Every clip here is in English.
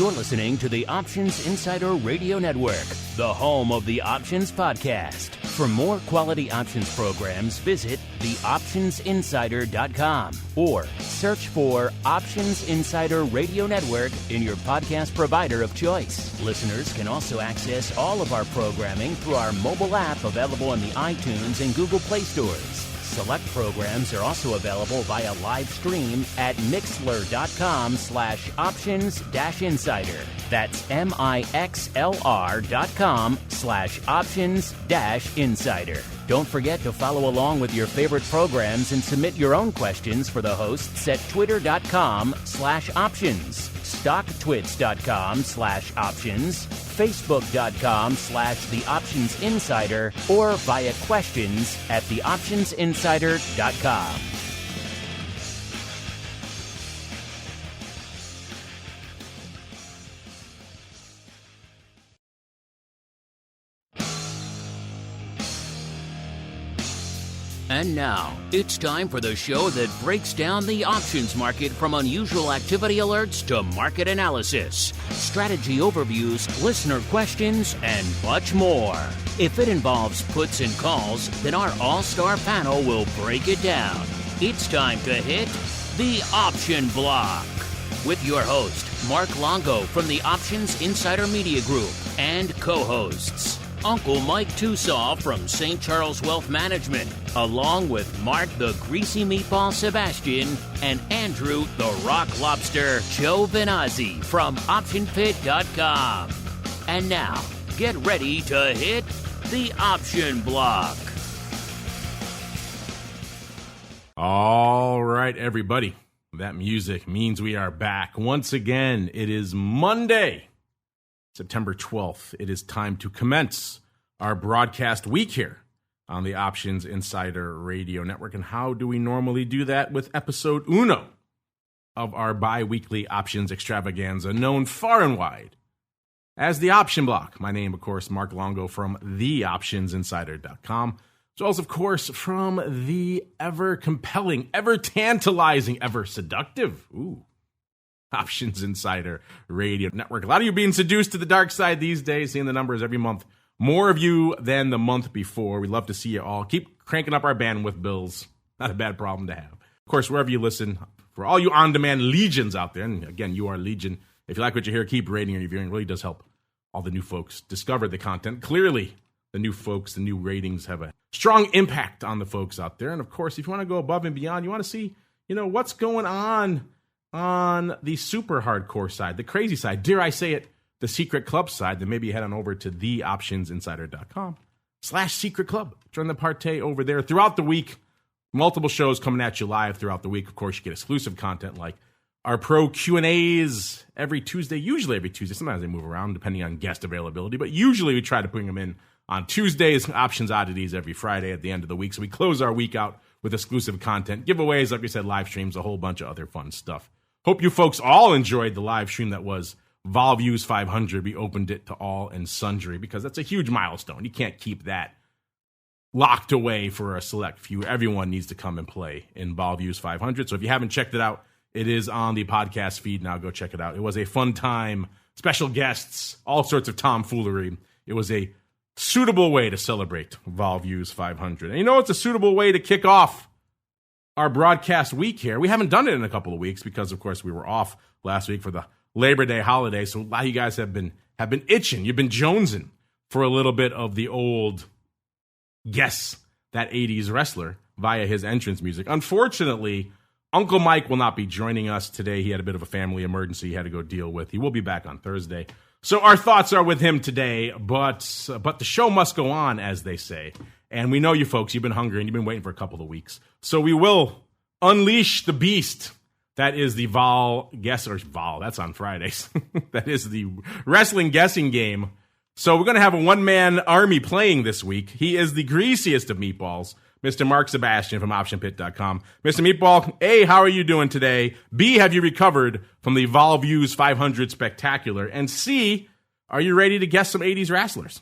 You're listening to the Options Insider Radio Network, the home of the Options Podcast. For more quality options programs, visit theoptionsinsider.com or search for Options Insider Radio Network in your podcast provider of choice. Listeners can also access all of our programming through our mobile app available in the iTunes and Google Play stores. Select programs are also available via live stream at mixlr.com/options-insider. That's mixlr.com/options-insider. Don't forget to follow along with your favorite programs and submit your own questions for the hosts at twitter.com/options, stocktwits.com/options, facebook.com/theoptionsinsider, or via questions at theoptionsinsider.com. And now, it's time for the show that breaks down the options market from unusual activity alerts to market analysis, strategy overviews, listener questions, and much more. If it involves puts and calls, then our all-star panel will break it down. It's time to hit the Option Block with your host, Mark Longo from the Options Insider Media Group, and co-hosts Uncle Mike Tusaw from St. Charles Wealth Management, along with Mark the Greasy Meatball Sebastian and Andrew the Rock Lobster Giovinazzi from OptionPit.com. And now, get ready to hit the Option Block. All right, everybody. That music means we are back. Once again, it is Monday, September 12th. It is time to commence our broadcast week here on the Options Insider Radio Network. And how do we normally do that? With episode uno of our bi-weekly options extravaganza, known far and wide as the Option Block. My name, of course, Mark Longo from theoptionsinsider.com. As well as, of course, from the ever-compelling, ever-tantalizing, ever-seductive, Options Insider Radio Network. A lot of you being seduced to the dark side these days, seeing the numbers every month. More of you than the month before. We'd love to see you all. Keep cranking up our bandwidth bills. Not a bad problem to have. Of course, wherever you listen, for all you on-demand legions out there, and again, you are legion. If you like what you hear, keep rating and reviewing. It really does help all the new folks discover the content. Clearly, the new folks, the new ratings have a strong impact on the folks out there. And of course, if you want to go above and beyond, you want to see, what's going on the super hardcore side, the crazy side, dare I say it, the secret club side, then maybe head on over to theoptionsinsider.com/secret club. Join the party over there throughout the week. Multiple shows coming at you live throughout the week. Of course, you get exclusive content like our pro Q&As every Tuesday, usually every Tuesday. Sometimes they move around depending on guest availability, but usually we try to bring them in on Tuesdays, Options Oddities every Friday at the end of the week. So we close our week out with exclusive content, giveaways, like we said, live streams, a whole bunch of other fun stuff. Hope you folks all enjoyed the live stream that was VOLViews 500. We opened it to all and sundry because that's a huge milestone. You can't keep that locked away for a select few. Everyone needs to come and play in VOLViews 500. So if you haven't checked it out, it is on the podcast feed now. Go check it out. It was a fun time, special guests, all sorts of tomfoolery. It was a suitable way to celebrate VOLViews 500. And it's a suitable way to kick off our broadcast week here. We haven't done it in a couple of weeks because, of course, we were off last week for the Labor Day holiday. So a lot of you guys have been itching. You've been jonesing for a little bit of the old Guess That 80s Wrestler via his entrance music. Unfortunately, Uncle Mike will not be joining us today. He had a bit of a family emergency he had to go deal with. He will be back on Thursday. So our thoughts are with him today, but the show must go on, as they say. And we know you folks, you've been hungry and you've been waiting for a couple of weeks. So we will unleash the beast. That is the that's on Fridays. That is the wrestling guessing game. So we're going to have a one-man army playing this week. He is the greasiest of meatballs, Mr. Mark Sebastian from OptionPit.com. Mr. Meatball, A, how are you doing today? B, have you recovered from the VOLViews 500 Spectacular? And C, are you ready to guess some 80s wrestlers?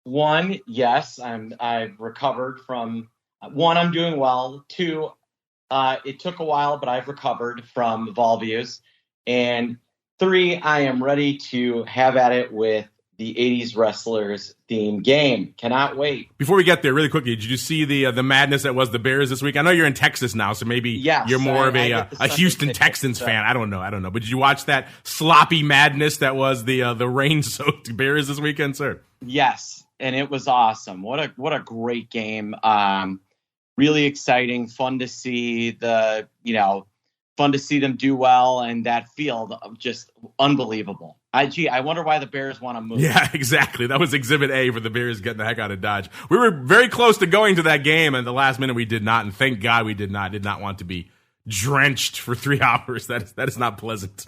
One, yes, I've recovered from. One, I'm doing well. Two, it took a while, but I've recovered from VOLViews. And 3, I am ready to have at it with the 80s Wrestlers theme game. Cannot wait. Before we get there, really quickly, did you see the madness that was the Bears this week? I know you're in Texas now, so maybe you're more of a Houston Texans fan. I don't know. But did you watch that sloppy madness that was the rain-soaked Bears this weekend, sir? Yes, and it was awesome. What a great game. Really exciting, fun to see fun to see them do well, and that field just unbelievable. I wonder why the Bears want to move. Yeah, exactly. That was Exhibit A for the Bears getting the heck out of Dodge. We were very close to going to that game, and at the last minute we did not, and thank God we did not. Did not want to be drenched for 3 hours. That is not pleasant.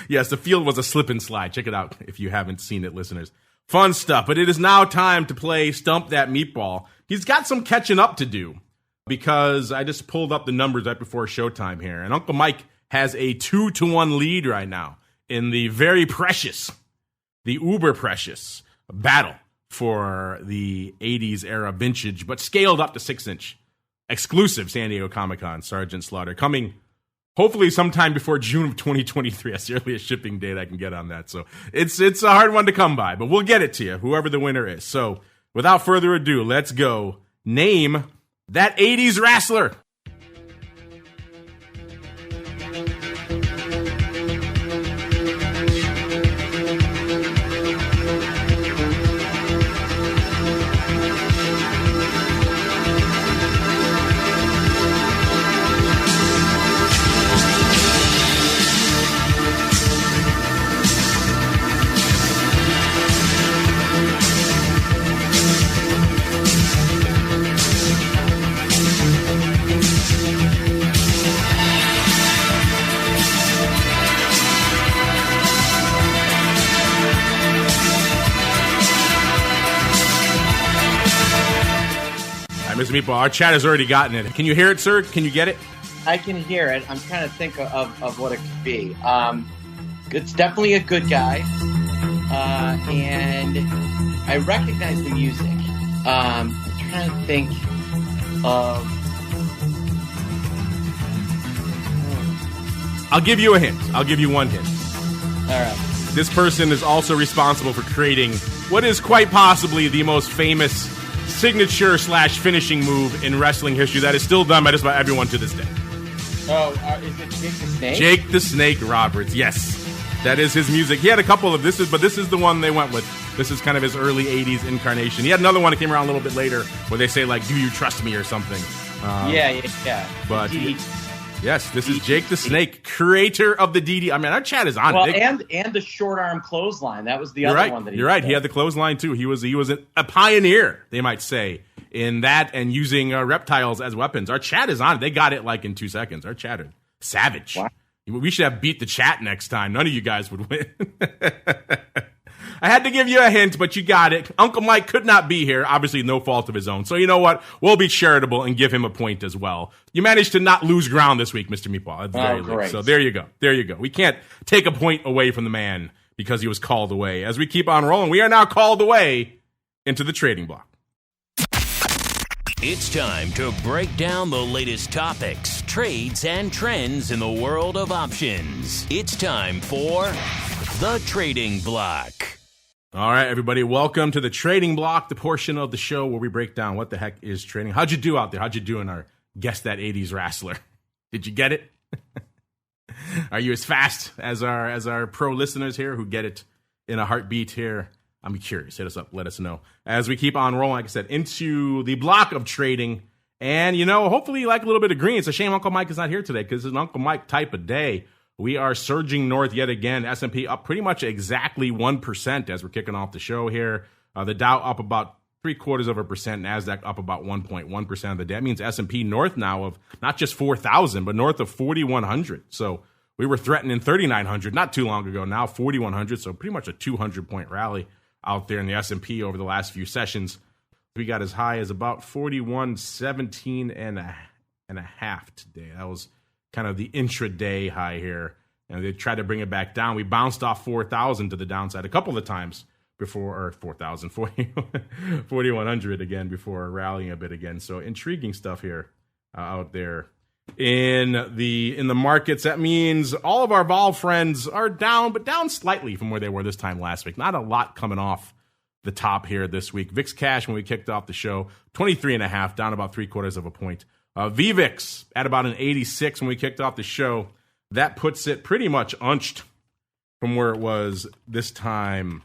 Yes, the field was a slip and slide. Check it out if you haven't seen it, listeners. Fun stuff. But it is now time to play Stump That Meatball. He's got some catching up to do because I just pulled up the numbers right before showtime here, and Uncle Mike has a 2-1 lead right now in the very precious, the uber precious battle for the 80s era vintage, but scaled up to 6-inch exclusive San Diego Comic-Con Sergeant Slaughter, coming hopefully sometime before June of 2023. That's the earliest shipping date I can get on that. So it's a hard one to come by, but we'll get it to you, whoever the winner is. So without further ado, let's go. Name that 80s wrestler. Mr. Meatball, our chat has already gotten it. Can you hear it, sir? Can you get it? I can hear it. I'm trying to think of what it could be. It's definitely a good guy, and I recognize the music. I'm trying to think of... I'll give you a hint. I'll give you one hint. All right. This person is also responsible for creating what is quite possibly the most famous signature/finishing move in wrestling history that is still done by just about everyone to this day. Oh, is it Jake the Snake? Jake the Snake Roberts, yes. That is his music. He had a couple of this, but this is the one they went with. This is kind of his early 80s incarnation. He had another one that came around a little bit later where they say, like, do you trust me or something. Yeah. But... yes, this is Jake the Snake, creator of the DD. I mean, our chat is on it. And the short arm clothesline. That was the other one that You're right. He had the clothesline too. He was a pioneer, they might say, in that and using reptiles as weapons. Our chat is on it. They got it like in 2 seconds. Our chat is savage. What? We should have beat the chat next time. None of you guys would win. I had to give you a hint, but you got it. Uncle Mike could not be here. Obviously, no fault of his own. So you know what? We'll be charitable and give him a point as well. You managed to not lose ground this week, Mr. Meatball. That's very late. So there you go. There you go. We can't take a point away from the man because he was called away. As we keep on rolling, we are now called away into the trading block. It's time to break down the latest topics, trades, and trends in the world of options. It's time for the Trading Block. All right, everybody, welcome to the Trading Block, the portion of the show where we break down what the heck is trading. How'd you do out there? How'd you do in our Guess That 80s Wrestler? Did you get it? Are you as fast as our pro listeners here who get it in a heartbeat here? I'm curious. Hit us up. Let us know. As we keep on rolling, like I said, into the block of trading. And, hopefully you like a little bit of green. It's a shame Uncle Mike is not here today because it's an Uncle Mike type of day. We are surging north yet again. S&P up pretty much exactly 1% as we're kicking off the show here. The Dow up about 0.75%. NASDAQ up about 1.1% of the day. That means S&P north now of not just 4,000, but north of 4,100. So we were threatening 3,900 not too long ago. Now 4,100. So pretty much a 200-point rally out there in the S&P over the last few sessions. We got as high as about 41.17 and a half today. That was kind of the intraday high here. And they tried to bring it back down. We bounced off 4,000 to the downside a couple of times before, or 4,000, 4,100 again before rallying a bit again. So intriguing stuff here out there. in the markets. That means all of our vol friends are down, but down slightly from where they were this time last week. Not a lot coming off the top here this week. VIX cash, when we kicked off the show, 23.5, down about 3/4 of a point. VVIX at about an 86 when we kicked off the show. That puts it pretty much unched from where it was this time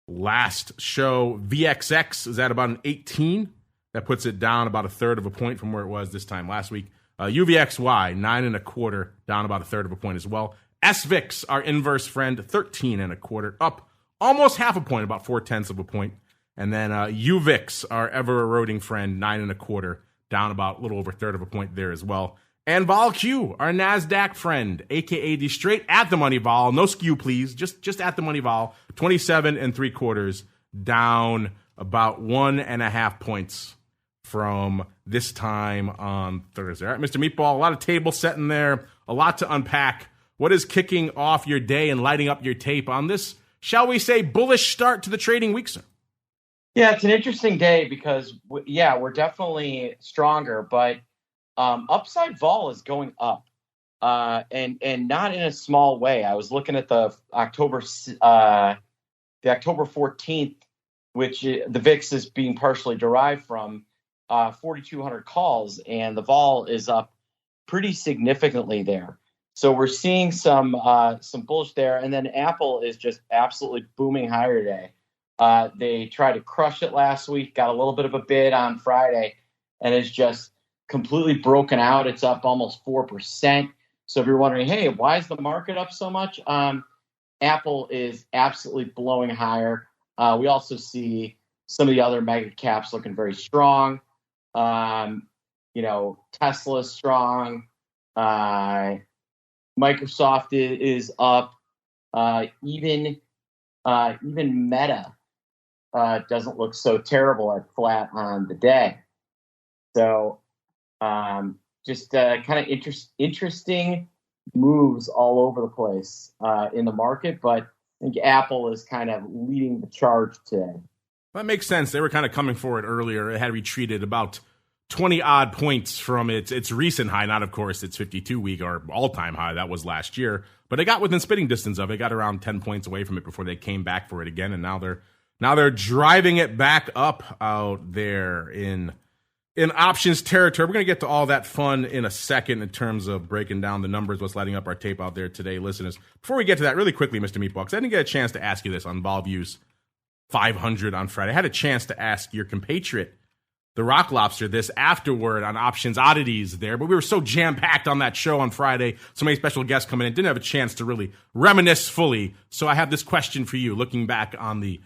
last show. VXX is at about an 18. That puts it down about 1/3 of a point from where it was this time last week. UVXY, 9.25, down about 1/3 of a point as well. SVIX, our inverse friend, 13.25, up almost half a point, about 0.4 of a point. And then UVIX, our ever-eroding friend, 9.25, down about a little over 1/3 of a point there as well. And VOLQ, our NASDAQ friend, a.k.a. the straight at-the-money vol, no skew please, just at-the-money vol, 27.75, down about 1.5 points from this time on Thursday. All right, Mr. Meatball, a lot of table setting there, a lot to unpack. What is kicking off your day and lighting up your tape on this, shall we say, bullish start to the trading week, sir? Yeah, it's an interesting day because, we're definitely stronger, but upside vol is going up, and not in a small way. I was looking at the October 14th, which the VIX is being partially derived from, 4,200 calls, and the vol is up pretty significantly there. So we're seeing some bullish there, and then Apple is just absolutely booming higher today. They tried to crush it last week, got a little bit of a bid on Friday, and it's just completely broken out. It's up almost 4%. So if you're wondering, hey, why is the market up so much? Apple is absolutely blowing higher. We also see some of the other mega caps looking very strong. Tesla is strong. Microsoft is up. Even Meta doesn't look so terrible at flat on the day. So just kind of interesting moves all over the place in the market, but I think Apple is kind of leading the charge today. That makes sense. They were kind of coming for it earlier. It had retreated about 20-odd points from its recent high, not, of course, its 52-week or all-time high. That was last year. But they got within spitting distance of it. Got around 10 points away from it before they came back for it again, and now they're driving it back up out there in options territory. We're going to get to all that fun in a second in terms of breaking down the numbers, what's lighting up our tape out there today, listeners. Before we get to that, really quickly, Mr. Meatball, because I didn't get a chance to ask you this on VolViews 500 on Friday. I had a chance to ask your compatriot, the Rock Lobster, this afterward on options oddities there, but we were so jam-packed on that show on Friday, so many special guests coming in, didn't have a chance to really reminisce fully. So I have this question for you, looking back on the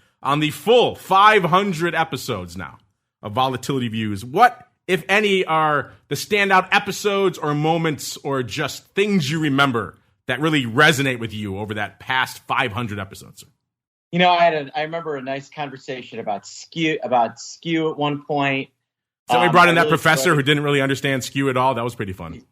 full 500 episodes now of Volatility Views. What, if any, are the standout episodes or moments or just things you remember that really resonate with you over that past 500 episodes? I remember a nice conversation about skew at one point. So we brought in that professor who didn't really understand skew at all. That was pretty fun.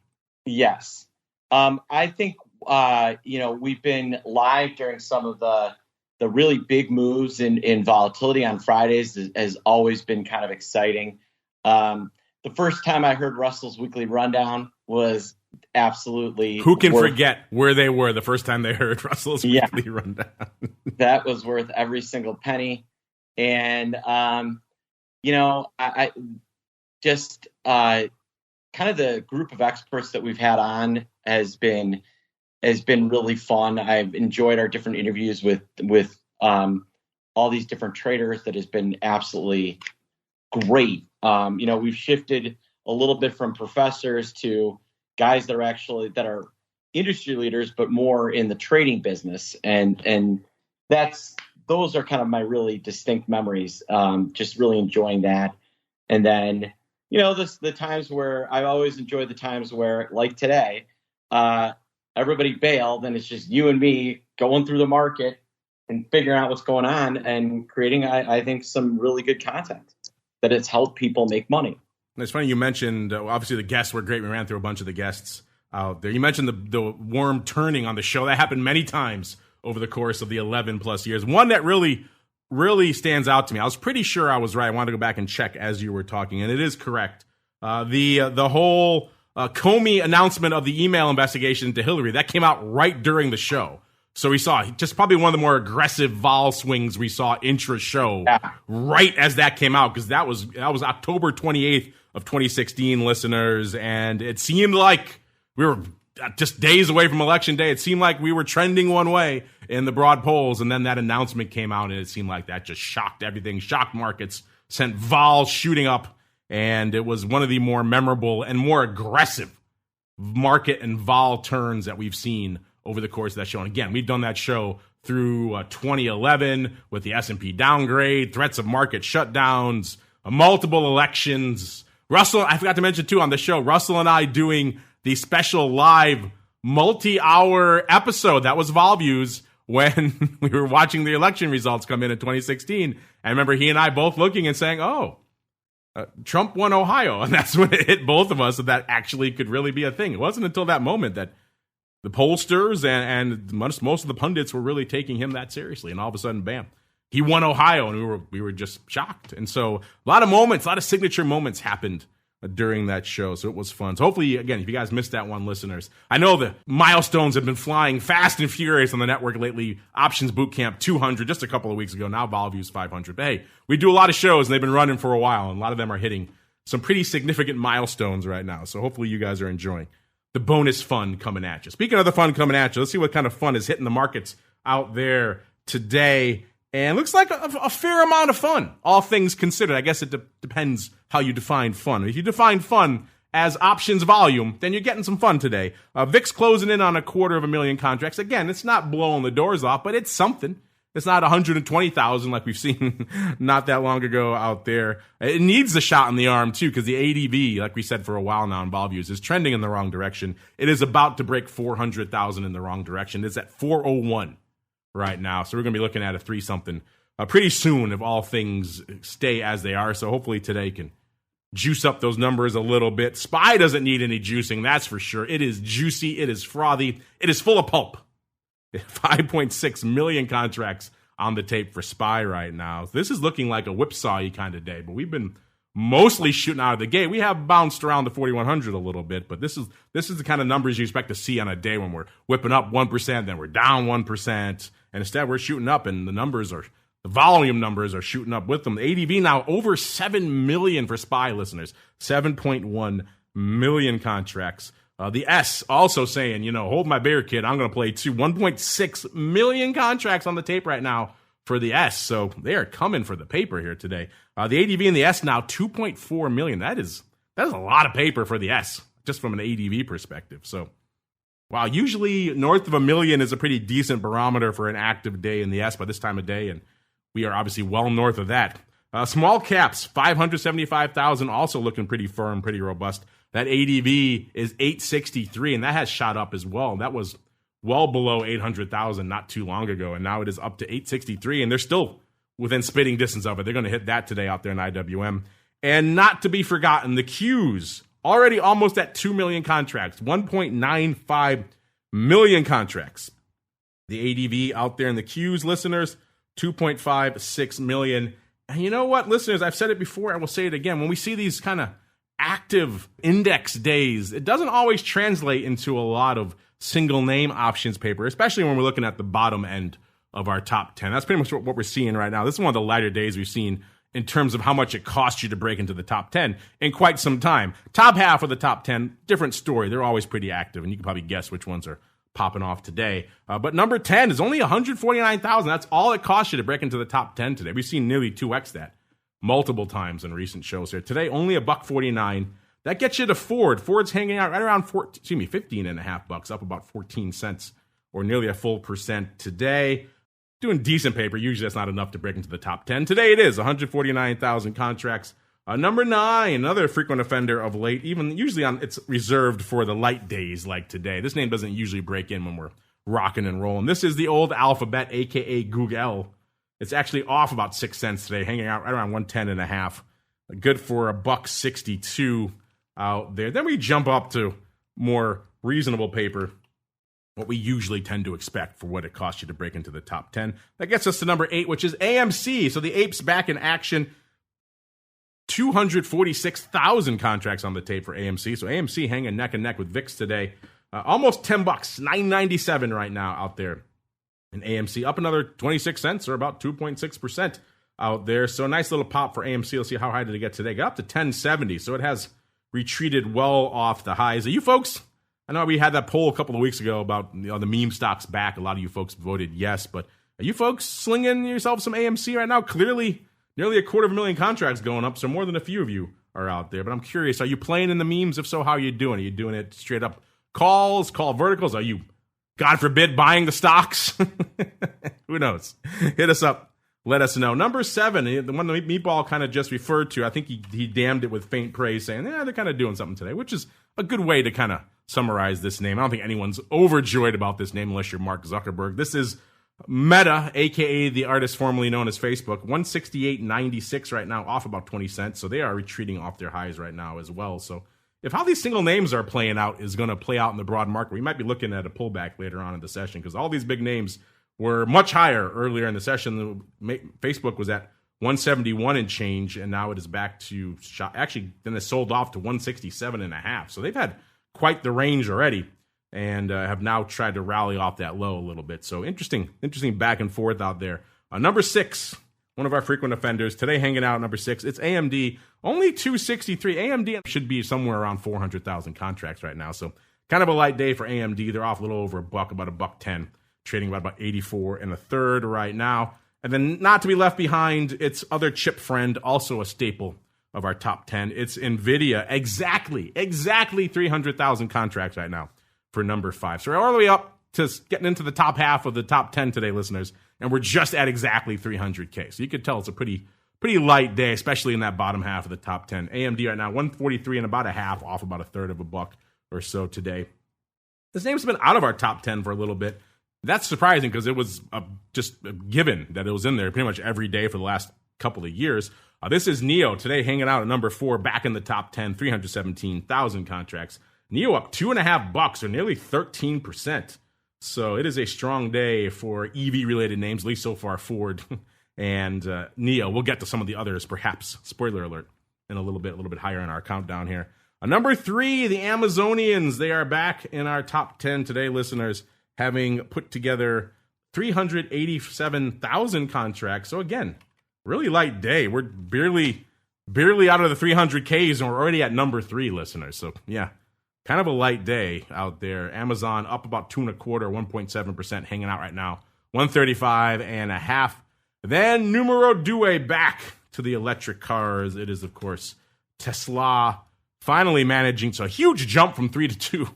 Yes. I think, we've been live during some of the really big moves in volatility on Fridays has always been kind of exciting. The first time I heard Russell's weekly rundown was absolutely. Who can forget where they were the first time they heard Russell's weekly rundown? That was worth every single penny. And, I just kind of the group of experts that we've had on has been really fun. I've enjoyed our different interviews with all these different traders. That has been absolutely great. We've shifted a little bit from professors to guys that are industry leaders, but more in the trading business. And those are kind of my really distinct memories. Just really enjoying that. And then, the times where I always enjoy the times where, like today, everybody bailed and it's just you and me going through the market and figuring out what's going on and creating, I think, some really good content that has helped people make money. And it's funny you mentioned, obviously the guests were great. We ran through a bunch of the guests out there. You mentioned the worm turning on the show. That happened many times over the course of the 11 plus years. One that really stands out to me. I was pretty sure I was right. I wanted to go back and check as you were talking, and it is correct. The whole Comey announcement of the email investigation into Hillary, that came out right during the show. So we saw just probably one of the more aggressive vol swings we saw intra-show right as that came out, because that was October 28th of 2016, listeners, and it seemed like we were just days away from Election Day. It seemed like we were trending one way in the broad polls, and then that announcement came out, and it seemed like that just shocked everything, shocked markets, sent vol shooting up, and it was one of the more memorable and more aggressive market and vol turns that we've seen over the course of that show. And again, we've done that show through 2011 with the S&P downgrade, threats of market shutdowns, multiple elections. Russell, I forgot to mention too on the show, Russell and I doing the special live multi-hour episode that was Vol Views when we were watching the election results come in 2016. I remember he and I both looking and saying, Trump won Ohio. And that's when it hit both of us that actually could really be a thing. It wasn't until that moment that the pollsters and most of the pundits were really taking him that seriously. And all of a sudden, bam, he won Ohio, and we were just shocked. And so a lot of moments, a lot of signature moments happened during that show. So it was fun. So hopefully, again, if you guys missed that one, listeners, I know the milestones have been flying fast and furious on the network lately. Options Bootcamp 200 just a couple of weeks ago. Now VolViews 500. But hey, we do a lot of shows, and they've been running for a while, and a lot of them are hitting some pretty significant milestones right now. So hopefully you guys are enjoying the bonus fun coming at you. Speaking of the fun coming at you, let's see what kind of fun is hitting the markets out there today. And looks like a fair amount of fun, all things considered. I guess it depends how you define fun. If you define fun as options volume, then you're getting some fun today. VIX closing in on 250,000 contracts. Again, it's not blowing the doors off, but it's something. It's not 120,000 like we've seen not that long ago out there. It needs a shot in the arm, too, because the ADBE, like we said for a while now in VolViews, is trending in the wrong direction. It is about to break 400,000 in the wrong direction. It's at 401 right now. So we're going to be looking at a 3-something pretty soon if all things stay as they are. So hopefully today can juice up those numbers a little bit. SPY doesn't need any juicing, that's for sure. It is juicy. It is frothy. It is full of pulp. 5.6 million contracts on the tape for SPY right now. This is looking like a whipsaw-y kind of day, but we've been mostly shooting out of the gate. We have bounced around the 4,100 a little bit, but this is the kind of numbers you expect to see on a day when we're whipping up 1%, then we're down 1%, and instead we're shooting up, and the volume numbers are shooting up with them. The ADB now over 7 million for SPY, listeners. 7.1 million contracts. The S also saying, hold my beer, kid. I'm going to play too. 1.6 million contracts on the tape right now for the S. So they are coming for the paper here today. The ADV and the S now 2.4 million. That is a lot of paper for the S, just from an ADV perspective. So, wow, usually north of 1 million is a pretty decent barometer for an active day in the S by this time of day, and we are obviously well north of that. Small caps, 575,000, also looking pretty firm, pretty robust. That ADV is 863, and that has shot up as well. That was well below 800,000 not too long ago, and now it is up to 863, and they're still within spitting distance of it. They're going to hit that today out there in IWM. And not to be forgotten, the Qs, already almost at 2 million contracts, 1.95 million contracts. The ADV out there in the Qs, listeners, 2.56 million. And you know what, listeners, I've said it before, I will say it again. When we see these kind of active index days, it doesn't always translate into a lot of single name options paper, especially when we're looking at the bottom end of our top 10. That's pretty much what we're seeing right now. This is one of the lighter days we've seen in terms of how much it costs you to break into the top 10 in quite some time. Top half of the top 10, different story. They're always pretty active, and you can probably guess which ones are popping off today. But number 10 is only 149,000. That's all it costs you to break into the top 10 today. We've seen nearly 2x that multiple times in recent shows here. Today, only $1.49. That gets you to Ford. Ford's hanging out right around $15.50, up about 14 cents, or nearly a full percent today. Doing decent paper. Usually that's not enough to break into the top 10. Today it is 149,000 contracts. Number 9, another frequent offender of late. Even usually it's reserved for the light days like today. This name doesn't usually break in when we're rocking and rolling. This is the old Alphabet, aka Google. It's actually off about 6 cents today, hanging out right around 110.5. Good for $1.62 out there. Then we jump up to more reasonable paper, what we usually tend to expect for what it costs you to break into the top 10. That gets us to number 8, which is AMC. So the apes back in action. 246,000 contracts on the tape for AMC. So AMC hanging neck and neck with VIX today. Almost $10, $9.97 right now out there in AMC. Up another 26 cents or about 2.6% out there. So a nice little pop for AMC. Let's see how high did it get today. Got up to 1070. So it has retreated well off the highs. Are you folks? I know we had that poll a couple of weeks ago about the meme stocks back. A lot of you folks voted yes, but are you folks slinging yourself some AMC right now? Clearly, nearly 250,000 contracts going up, so more than a few of you are out there. But I'm curious, are you playing in the memes? If so, how are you doing? Are you doing it straight up calls, call verticals? Are you, God forbid, buying the stocks? Who knows? Hit us up. Let us know. Number 7, the one that Meatball kind of just referred to, I think he damned it with faint praise, saying, they're kind of doing something today, which is a good way to kind of summarize this name. I don't think anyone's overjoyed about this name unless you're Mark Zuckerberg. This is Meta, a.k.a. the artist formerly known as Facebook. 168.96 right now, off about 20 cents. So they are retreating off their highs right now as well. So if how these single names are playing out is going to play out in the broad market, we might be looking at a pullback later on in the session because all these big names were much higher earlier in the session. Facebook was at 171 and change, and now it is back to actually then it sold off to 167.5. So they've had quite the range already, and have now tried to rally off that low a little bit. So interesting back and forth out there. Number 6, one of our frequent offenders today, hanging out at number 6. It's AMD, only 263. AMD should be somewhere around 400,000 contracts right now. So kind of a light day for AMD. They're off a little over $1, about $1.10, trading about 84 and a third right now. And then not to be left behind, its other chip friend, also a staple of our top 10. It's NVIDIA, exactly 300,000 contracts right now for number 5. So we're all the way up to getting into the top half of the top 10 today, listeners, and we're just at exactly 300K. So you could tell it's a pretty light day, especially in that bottom half of the top 10. AMD right now, 143 and about a half, off about a third of $1 or so today. This name's been out of our top 10 for a little bit. That's surprising because it was just a given that it was in there pretty much every day for the last couple of years. This is NEO today, hanging out at number 4, back in the top 10, 317,000 contracts. NEO up $2.50 or nearly 13%. So it is a strong day for EV-related names, at least so far, Ford and NEO. We'll get to some of the others, perhaps, spoiler alert, in a little bit higher in our countdown here. Number 3, the Amazonians. They are back in our top 10 today, listeners, having put together 387,000 contracts. So again, really light day. We're barely out of the 300Ks, and we're already at number 3, listeners. So yeah, kind of a light day out there. Amazon up about 2.25, 1.7%, hanging out right now, 135.5. Then numero due, back to the electric cars. It is, of course, Tesla finally managing. So a huge jump from 3 to 2.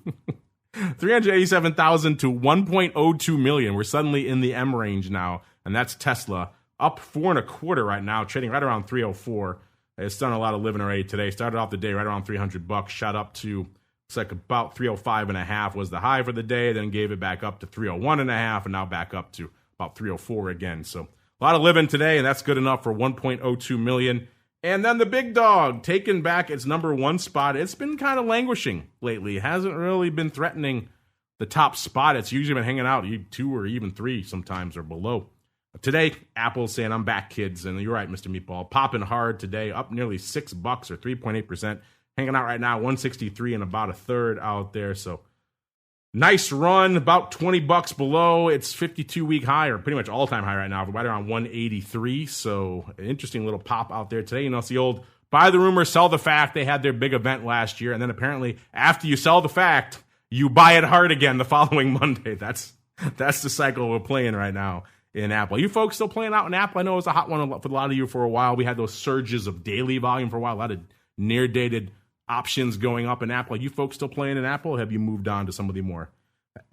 387,000 to 1.02 million. We're suddenly in the M range now, and that's Tesla. Up 4.25 right now, trading right around 304. It's done a lot of living already today. Started off the day right around $300, shot up to, looks like about 305.5 was the high for the day, then gave it back up to 301.5, and now back up to about 304 again. So a lot of living today, and that's good enough for 1.02 million. And then the big dog taking back its number 1 spot. It's been kind of languishing lately. It hasn't really been threatening the top spot. It's usually been hanging out 2 or even 3 sometimes or below. Today, Apple's saying, I'm back, kids. And you're right, Mr. Meatball. Popping hard today, up nearly $6 or 3.8%. Hanging out right now, 163 and about a third out there. So nice run, about $20 below its 52-week high, or pretty much all-time high right now, right around 183. So an interesting little pop out there today. You know, it's the old buy the rumor, sell the fact. They had their big event last year. And then apparently after you sell the fact, you buy it hard again the following Monday. That's the cycle we're playing right now in Apple. You folks still playing out in Apple? I know it was a hot one for a lot of you for a while. We had those surges of daily volume for a while, a lot of near-dated options going up in Apple. Are you folks still playing in Apple, or have you moved on to some of the more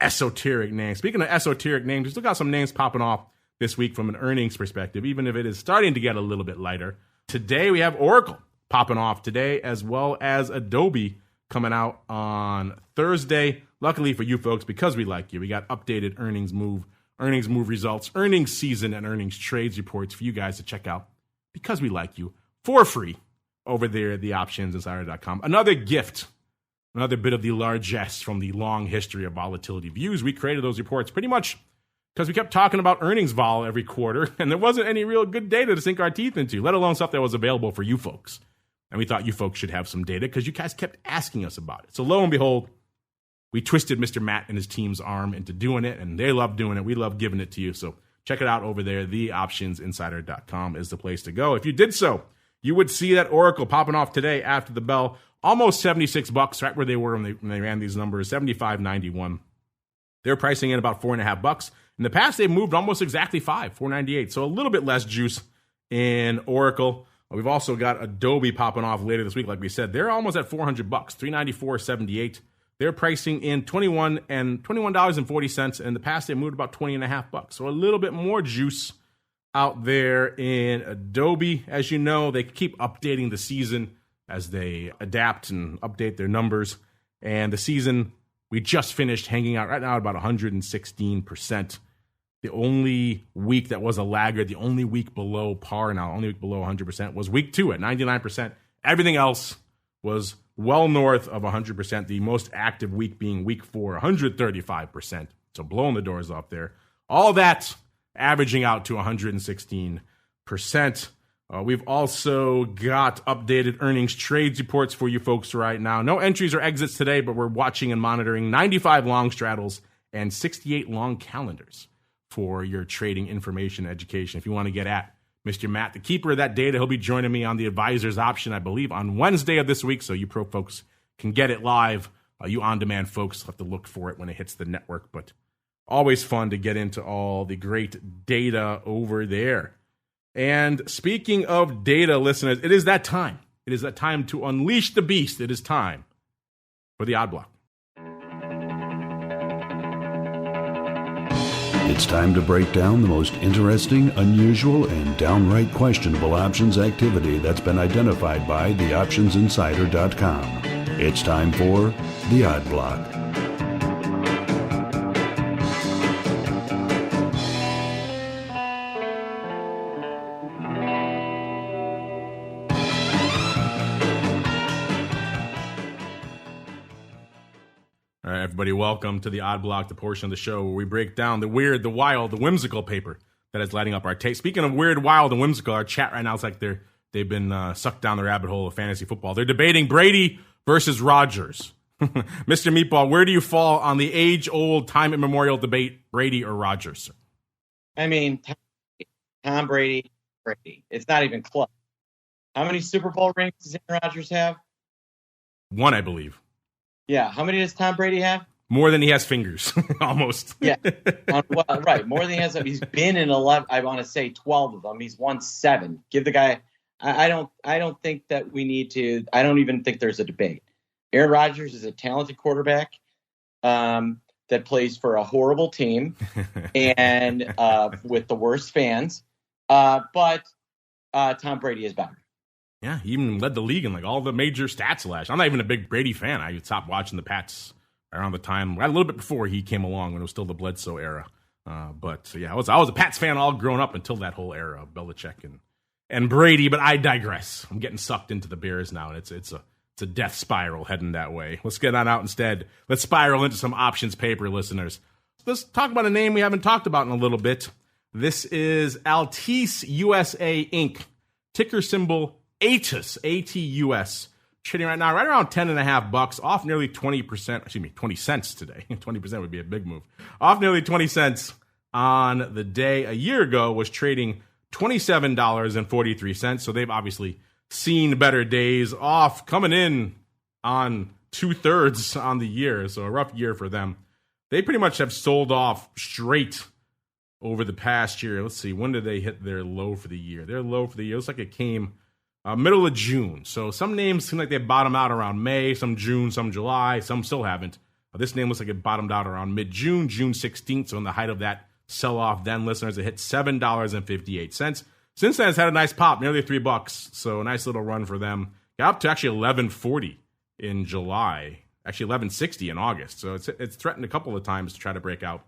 esoteric names? Speaking of esoteric names, we still got some names popping off this week from an earnings perspective, even if it is starting to get a little bit lighter. Today, we have Oracle popping off today, as well as Adobe coming out on Thursday. Luckily for you folks, because we like you, we got updated earnings move results, earnings season, and earnings trades reports for you guys to check out, because we like you, for free over there at theoptionsinsider.com. Another gift, another bit of the largesse from the long history of volatility views. We created those reports pretty much because we kept talking about earnings vol every quarter, and there wasn't any real good data to sink our teeth into, let alone stuff that was available for you folks. And we thought you folks should have some data because you guys kept asking us about it. So lo and behold, we twisted Mr. Matt and his team's arm into doing it, and they love doing it. We love giving it to you. So check it out over there. TheOptionsInsider.com is the place to go. If you did so, you would see that Oracle popping off today after the bell, almost $76, right where they were when they ran these numbers, $75.91. They're pricing in about $4.50. In the past, they've moved almost exactly $4.98. So a little bit less juice in Oracle. We've also got Adobe popping off later this week. Like we said, they're almost at $400, $394.78. They're pricing in $21.40. In the past, they moved about $20.50. So a little bit more juice out there in Adobe. As you know, they keep updating the season as they adapt and update their numbers. And the season we just finished hanging out right now at about 116%. The only week that was a laggard, the only week below par now, only week below 100% was week 2 at 99%. Everything else was well north of 100%. The most active week being week 4, 135%. So blowing the doors off there. All that averaging out to 116%. We've also got updated earnings trades reports for you folks right now. No entries or exits today, but we're watching and monitoring 95 long straddles and 68 long calendars for your trading information education. If you want to get at Mr. Matt, the keeper of that data, he'll be joining me on the advisor's option, I believe, on Wednesday of this week. So you pro folks can get it live. You on-demand folks have to look for it when it hits the network. But always fun to get into all the great data over there. And speaking of data, listeners, it is that time. It is that time to unleash the beast. It is time for the Odd Block. It's time to break down the most interesting, unusual, and downright questionable options activity that's been identified by TheOptionsInsider.com. It's time for the Odd Block. All right, everybody, welcome to the Odd Block, the portion of the show where we break down the weird, the wild, the whimsical paper that is lighting up our taste. Speaking of weird, wild, and whimsical, our chat right now is like they've been sucked down the rabbit hole of fantasy football. They're debating Brady versus Rodgers. Mr. Meatball, where do you fall on the age-old, time immemorial debate, Brady or Rodgers? I mean, Tom Brady. It's not even close. How many Super Bowl rings does Aaron Rodgers have? 1, I believe. Yeah. How many does Tom Brady have? More than he has fingers, almost. Yeah. Right. More than he has. He's been in 11. I want to say 12 of them. He's won 7. Give the guy. I don't think that we need to. I don't even think there's a debate. Aaron Rodgers is a talented quarterback that plays for a horrible team and with the worst fans. But Tom Brady is better. Yeah, he even led the league in like all the major stats last year. I'm not even a big Brady fan. I stopped watching the Pats around the time, right a little bit before he came along when it was still the Bledsoe era. But yeah, I was a Pats fan all grown up until that whole era of Belichick and Brady. But I digress. I'm getting sucked into the Bears now, and it's a death spiral heading that way. Let's get on out instead. Let's spiral into some options paper, listeners. Let's talk about a name we haven't talked about in a little bit. This is Altice USA Inc. Ticker symbol ATUS, ATUS, trading right now right around $10.50, off nearly 20 cents today. 20% would be a big move. Off nearly 20 cents on the day. A year ago was trading $27.43. So they've obviously seen better days, off coming in on 2/3 on the year. So a rough year for them. They pretty much have sold off straight over the past year. Let's see, when did they hit their low for the year? Their low for the year looks like it came middle of June. So some names seem like they bottom out around May, some June, some July, some still haven't. This name looks like it bottomed out around mid-June, June 16th. So in the height of that sell-off, then listeners, it hit $7.58. Since then, it's had a nice pop, nearly $3. So a nice little run for them. Got up to actually $11.40 in July, actually $11.60 in August. So it's threatened a couple of times to try to break out.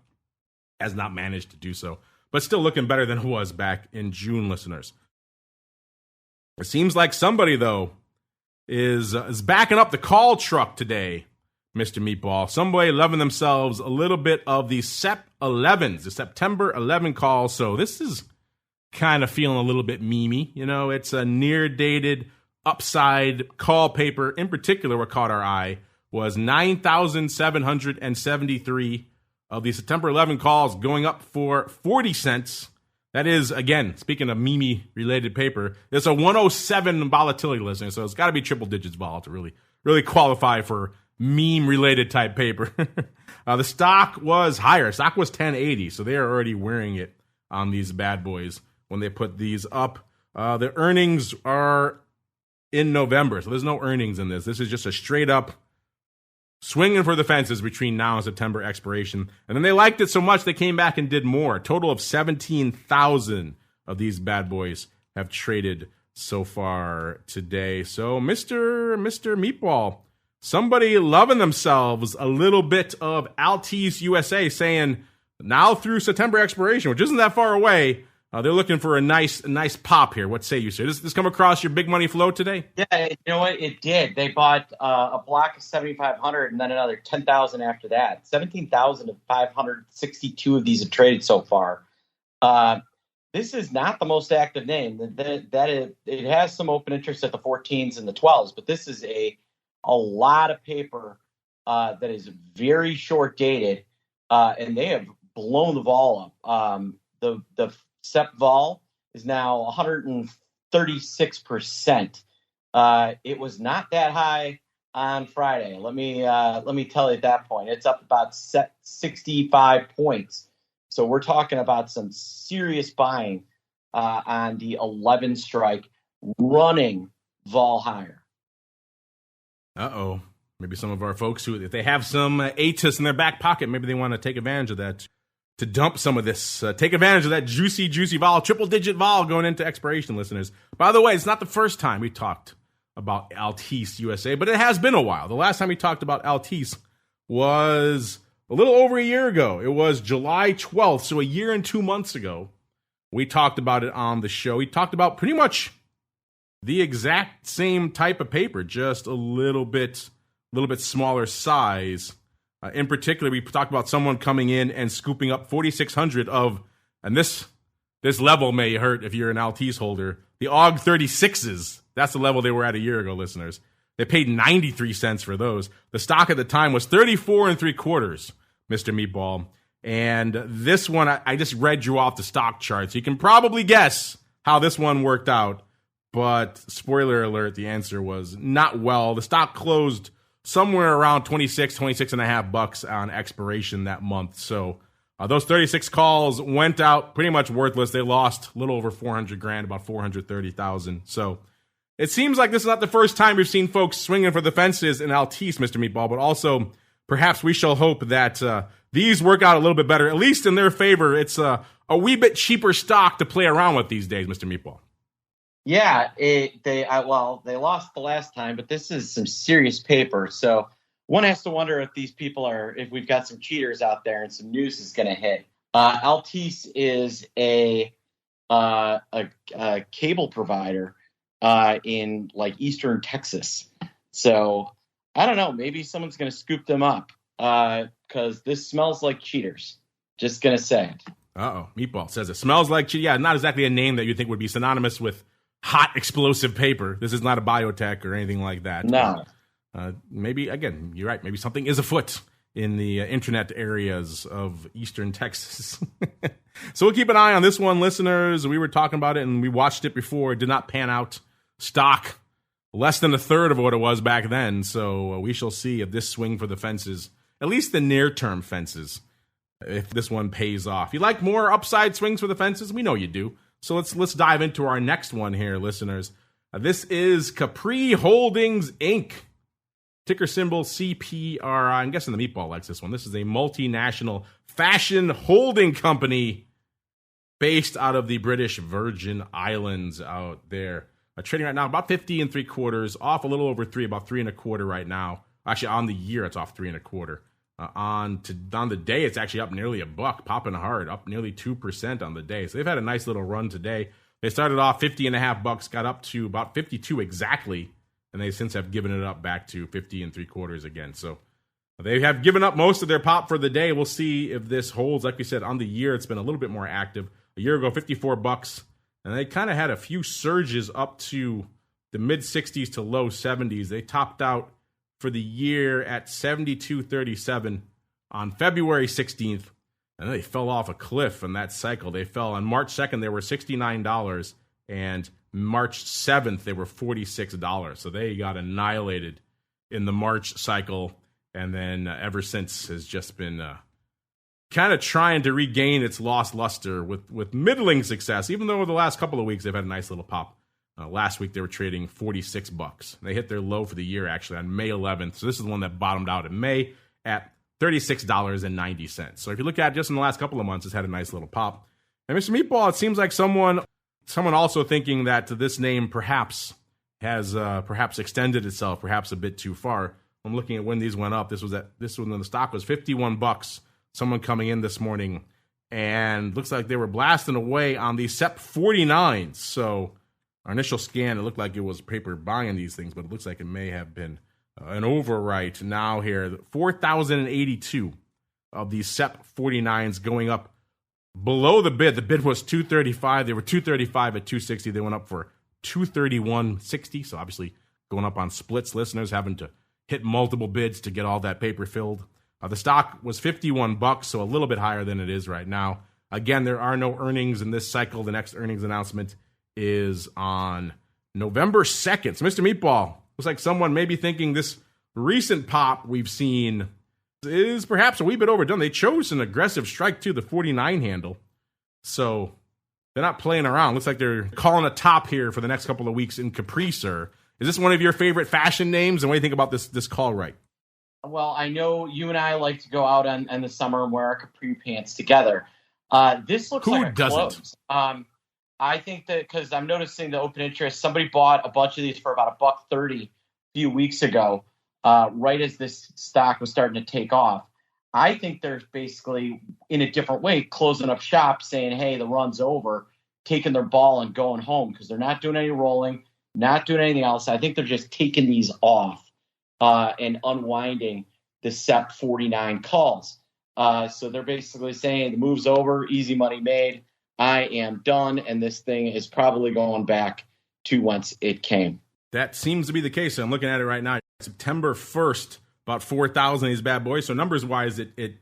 Has not managed to do so, but still looking better than it was back in June, listeners. It seems like somebody, though, is backing up the call truck today, Mr. Meatball. Somebody loving themselves a little bit of the SEP11s, the September 11 call. So this is kind of feeling a little bit memey. You know, it's a near-dated, upside call paper in particular, what caught our eye was 9,773 of the September 11 calls going up for 40 cents. That is, again, speaking of meme-related paper, it's a 107 volatility listener, so it's got to be triple digits vol to really qualify for meme-related type paper. The stock was higher. Stock was 1080, so they are already wearing it on these bad boys when they put these up. The earnings are in November, so there's no earnings in this. This is just a straight-up swinging for the fences between now and September expiration. And then they liked it so much they came back and did more. A total of 17,000 of these bad boys have traded so far today. So Mr. Meatball, somebody loving themselves a little bit of ATUS USA, saying now through September expiration, which isn't that far away, they're looking for a nice pop here. What say you, sir? Does this come across your big money flow today? Yeah, you know what? It did. They bought a block of 7,500 and then another 10,000 after that. 17,562 of these have traded so far. This is not the most active name. It has some open interest at the 14s and the 12s, but this is a lot of paper that is very short dated, and they have blown the vol up. The SEP vol is now 136%. It was not that high on Friday. Let me tell you at that point, it's up about 65 points. So we're talking about some serious buying on the 11 strike, running vol higher. Uh-oh. Maybe some of our folks who, if they have some ATUS in their back pocket, maybe they want to take advantage of that to dump some of this, take advantage of that juicy vol, triple-digit vol going into expiration, listeners. By the way, it's not the first time we talked about ATUS USA, but it has been a while. The last time we talked about ATUS was a little over a year ago. It was July 12th, so a year and 2 months ago. We talked about it on the show. We talked about pretty much the exact same type of paper, just a little bit smaller size. In particular, we talked about someone coming in and scooping up 4,600 of, and this level may hurt if you're an ATUS holder, the AUG 36s. That's the level they were at a year ago, listeners. They paid 93 cents for those. The stock at the time was 34 3/4, Mr. Meatball. And this one, I just read you off the stock chart, so you can probably guess how this one worked out. But spoiler alert, the answer was not well. The stock closed somewhere around 26 and a half bucks on expiration that month. So those 36 calls went out pretty much worthless. They lost a little over 400 grand, about 430,000. So it seems like this is not the first time we've seen folks swinging for the fences in ATUS, Mr. Meatball, but also perhaps we shall hope that these work out a little bit better, at least in their favor. It's a wee bit cheaper stock to play around with these days, Mr. Meatball. Yeah, they lost the last time, but this is some serious paper. So one has to wonder if these people if we've got some cheaters out there and some news is going to hit. ATUS is a cable provider in like Eastern Texas. So I don't know, maybe someone's going to scoop them up because this smells like cheaters. Just going to say it. Uh-oh, Meatball says it smells like cheaters. Yeah, not exactly a name that you think would be synonymous with hot explosive paper. This is not a biotech or anything like that. No. Maybe, again, you're right. Maybe something is afoot in the internet areas of Eastern Texas. So we'll keep an eye on this one, listeners. We were talking about it and we watched it before. It did not pan out. Stock less than a third of what it was back then. So we shall see if this swing for the fences, at least the near-term fences, if this one pays off. You like more upside swings for the fences? We know you do. So let's dive into our next one here, listeners. This is CPRI Holdings, Inc. Ticker symbol CPRI. I'm guessing the Meatball likes this one. This is a multinational fashion holding company based out of the British Virgin Islands out there. Trading right now about 50 3/4, off a little over 3, about 3 1/4 right now. Actually, on the year, it's off 3 1/4. On the day, it's actually up nearly $1, popping hard, up nearly 2% on the day. So they've had a nice little run today. They started off 50 and a half bucks, got up to about 52 exactly, and they since have given it up back to 50 3/4 again. So they have given up most of their pop for the day. We'll see if this holds. Like we said, on the year, it's been a little bit more active. A year ago, $54, and they kind of had a few surges up to the mid 60s to low 70s. They topped out for the year at 72.37 on February 16th. And they fell off a cliff in that cycle. They fell on March 2nd, they were $69. And March 7th, they were $46. So they got annihilated in the March cycle. And then ever since has just been kind of trying to regain its lost luster with middling success, even though the last couple of weeks they've had a nice little pop. Last week they were trading $46. They hit their low for the year actually on May 11th. So this is the one that bottomed out in May at $36.90. So if you look at it just in the last couple of months, it's had a nice little pop. And Mr. Meatball, it seems like someone also thinking that this name perhaps has perhaps extended itself perhaps a bit too far. I'm looking at when these went up. This was when the stock was $51. Someone coming in this morning and looks like they were blasting away on the SEP 49s. So our initial scan, it looked like it was paper buying these things, but it looks like it may have been an overwrite now here. 4,082 of these SEP 49s going up below the bid. The bid was $235. They were $235 at $260. They went up for $231.60. So obviously going up on splits, listeners having to hit multiple bids to get all that paper filled. The stock was $51, so a little bit higher than it is right now. Again, there are no earnings in this cycle. The next earnings announcement is on November 2nd. So, Mr. Meatball, looks like someone may be thinking this recent pop we've seen is perhaps a wee bit overdone. They chose an aggressive strike to the 49 handle, so they're not playing around. Looks like they're calling a top here for the next couple of weeks in Capri, sir. Is this one of your favorite fashion names? And what do you think about this call right? Well, I know you and I like to go out in the summer and wear our capri pants together. This looks like a close. I think that because I'm noticing the open interest, somebody bought a bunch of these for about $1.30 a few weeks ago, right as this stock was starting to take off. I think they're basically, in a different way, closing up shop, saying, hey, the run's over, taking their ball and going home because they're not doing any rolling, not doing anything else. I think they're just taking these off. And unwinding the SEP 49 calls. So they're basically saying the move's over, easy money made, I am done, and this thing is probably going back to whence it came. That seems to be the case. I'm looking at it right now. September 1st, about 4,000 of these bad boys. So numbers-wise, it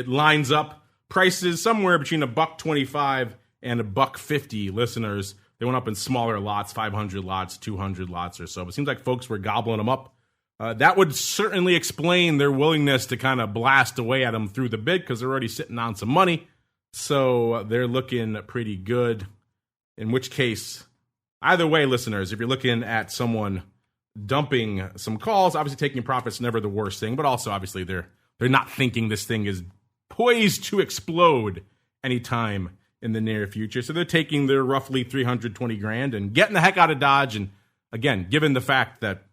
lines up prices somewhere between $1.25 and $1.50, listeners. They went up in smaller lots, 500 lots, 200 lots or so. But it seems like folks were gobbling them up. That would certainly explain their willingness to kind of blast away at them through the bid because they're already sitting on some money. So they're looking pretty good. In which case, either way, listeners, if you're looking at someone dumping some calls, obviously taking profits never the worst thing. But also, obviously, they're not thinking this thing is poised to explode anytime in the near future. So they're taking their roughly $320,000 and getting the heck out of Dodge. And again, given the fact that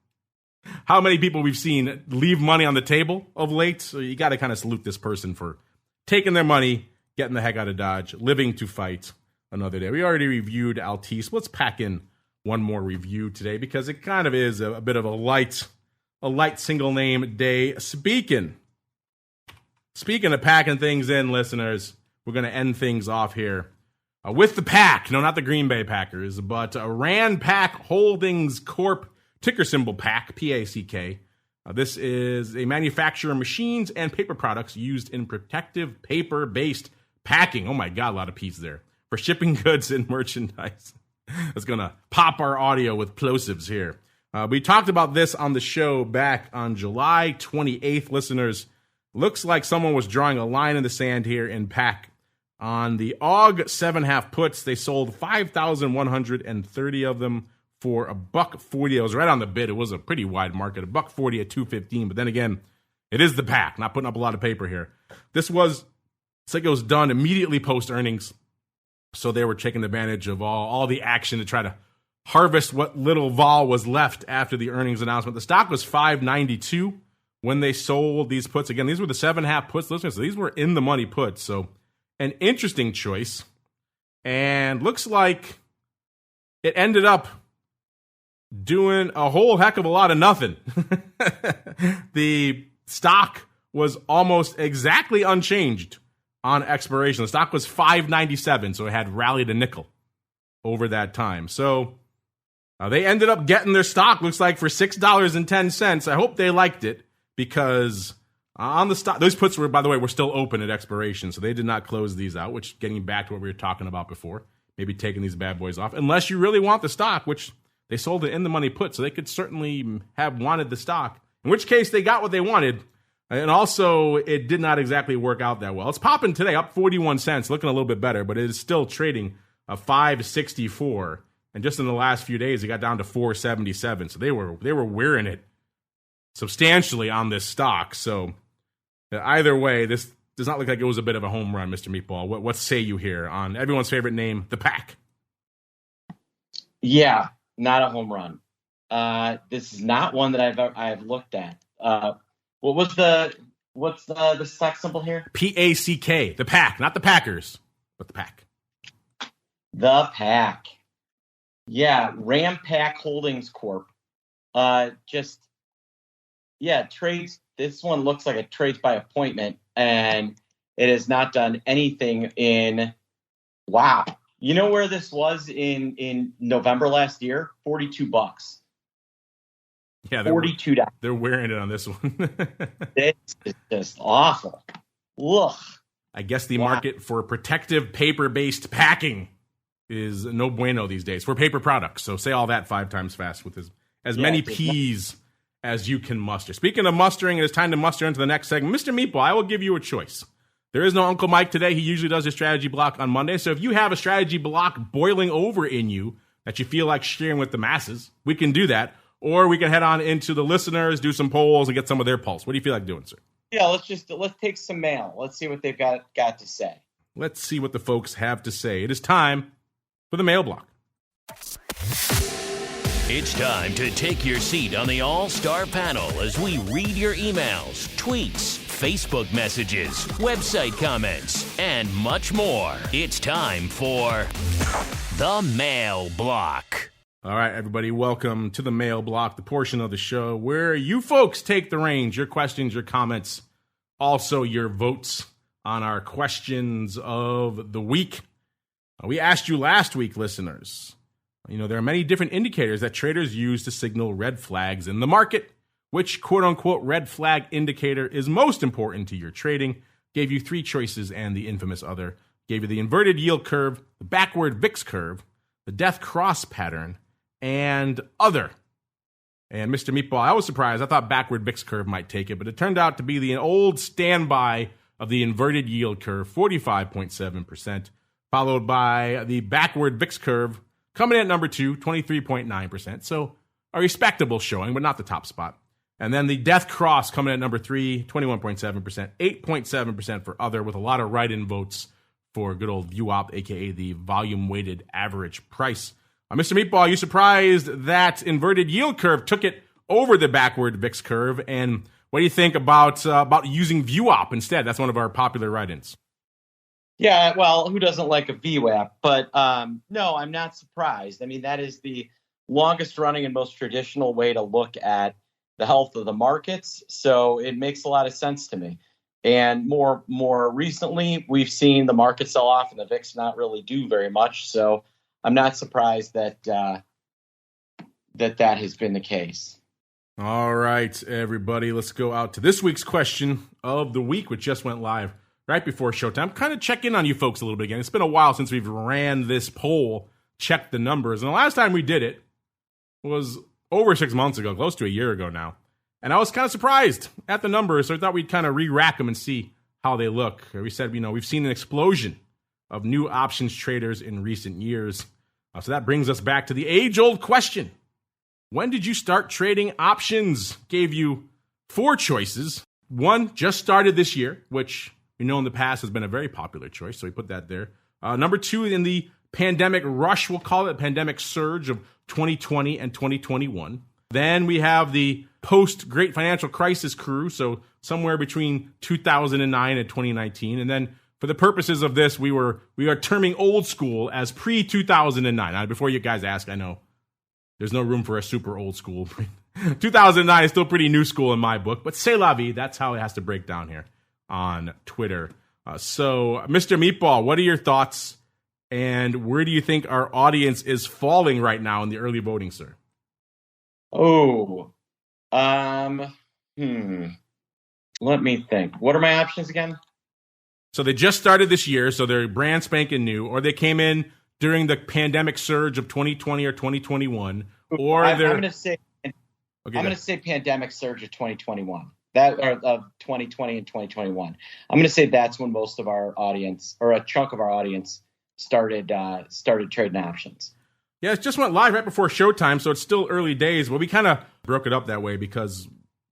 how many people we've seen leave money on the table of late, so you got to kind of salute this person for taking their money, getting the heck out of Dodge, living to fight another day. We already reviewed Altice. Let's pack in one more review today because it kind of is a bit of a light single name day. Speaking of packing things in, listeners, we're going to end things off here with the pack. No, not the Green Bay Packers, but Rand Pack Holdings Corp. Ticker symbol PAC, P-A-C-K. This is a manufacturer of machines and paper products used in protective paper-based packing. Oh my God, a lot of P's there. For shipping goods and merchandise. It's going to pop our audio with plosives here. We talked about this on the show back on July 28th, listeners. Looks like someone was drawing a line in the sand here in PAC. On the AUG 7.5 puts, they sold 5,130 of them for $1.40. It was right on the bid. It was a pretty wide market, $1.40 at $2.15. But then again, it is the pack. Not putting up a lot of paper here. It's like it was done immediately post earnings. So they were taking advantage of all the action to try to harvest what little vol was left after the earnings announcement. The stock was $5.92 when they sold these puts. Again, these were the 7.5 puts, listeners. So these were in the money puts. So an interesting choice. And looks like it ended up doing a whole heck of a lot of nothing. The stock was almost exactly unchanged on expiration. The stock was $5.97, so it had rallied a nickel over that time. So They ended up getting their stock, looks like, for $6.10. I hope they liked it, because on the stock, those puts were, by the way, were still open at expiration, so they did not close these out, which, getting back to what we were talking about before, maybe taking these bad boys off, unless you really want the stock, which they sold it in the money put, so they could certainly have wanted the stock, in which case they got what they wanted. And also, it did not exactly work out that well. It's popping today, up 41 cents, looking a little bit better, but it is still trading a $5.64. And just in the last few days, it got down to $4.77. So they were wearing it substantially on this stock. So either way, this does not look like it was a bit of a home run, Mr. Meatball. What say you here on everyone's favorite name, the pack? Yeah, not a home run. This is not one that I've looked at. What's the stock symbol here? PACK, the pack, not the Packers, but the pack. The pack. Yeah, Ram Pack Holdings Corp. Trades. This one looks like it trades by appointment, and it has not done anything in. Wow, you know where this was in November last year? $42. Yeah, $42. They're wearing it on this one. It's just awful. Ugh. I guess the market for protective paper-based packing is no bueno these days for paper products. So say all that 5 times fast with as many P's as you can muster. Speaking of mustering, it is time to muster into the next segment. Mr. Meatball, I will give you a choice. There is no Uncle Mike today. He usually does his strategy block on Monday. So if you have a strategy block boiling over in you that you feel like sharing with the masses, we can do that. Or we can head on into the listeners, do some polls, and get some of their pulse. What do you feel like doing, sir? Yeah, let's take some mail. Let's see what they've got to say. Let's see what the folks have to say. It is time for the mail block. It's time to take your seat on the All-Star panel as we read your emails, tweets, Facebook messages, website comments, and much more. It's time for the mail block. All right, everybody, welcome to the mail block, the portion of the show where you folks take the reins, your questions, your comments, also your votes on our questions of the week. We asked you last week, listeners, there are many different indicators that traders use to signal red flags in the market. Which quote-unquote red flag indicator is most important to your trading? Gave you 3 choices and the infamous other. Gave you the inverted yield curve, the backward VIX curve, the death cross pattern, and other. And Mr. Meatball, I was surprised. I thought backward VIX curve might take it, but it turned out to be the old standby of the inverted yield curve, 45.7%, followed by the backward VIX curve coming in at number 2, 23.9%. So a respectable showing, but not the top spot. And then the death cross coming in at number 3, 21.7%, 8.7% for other, with a lot of write-in votes for good old VWAP, aka the volume-weighted average price. Mr. Meatball, are you surprised that inverted yield curve took it over the backward VIX curve? And what do you think about using VWAP instead? That's one of our popular write-ins. Yeah, well, who doesn't like a VWAP? But no, I'm not surprised. I mean, that is the longest running and most traditional way to look at the health of the markets. So it makes a lot of sense to me. And more recently, we've seen the market sell off and the VIX not really do very much. So I'm not surprised that that has been the case. All right, everybody, let's go out to this week's question of the week, which just went live right before showtime. Kind of check in on you folks a little bit again. It's been a while since we've ran this poll, checked the numbers. And the last time we did it was over 6 months ago, close to a year ago now. And I was kind of surprised at the numbers, so I thought we'd kind of re-rack them and see how they look. We said, we've seen an explosion of new options traders in recent years. So that brings us back to the age-old question. When did you start trading options? Gave you 4 choices. 1 just started this year, which in the past has been a very popular choice, so we put that there. Number 2, in the pandemic rush, we'll call it, pandemic surge of 2020 and 2021. Then we have the post-Great Financial Crisis crew, so somewhere between 2009 and 2019. And then for the purposes of this, we are terming old school as pre-2009. Now, before you guys ask, I know there's no room for a super old school. 2009 is still pretty new school in my book, but c'est la vie. That's how it has to break down here on Twitter. So, Mr. Meatball, what are your thoughts And where do you think our audience is falling right now in the early voting, sir? Oh, let me think. What are my options again? So they just started this year, so they're brand spanking new, or they came in during the pandemic surge of 2020 or 2021, or I'm they're... going to say pandemic surge of 2021. Of 2020 and 2021. I'm going to say that's when most of our audience, or a chunk of our audience, started trading options. Yeah, it just went live right before showtime, so it's still early days. But we kind of broke it up that way because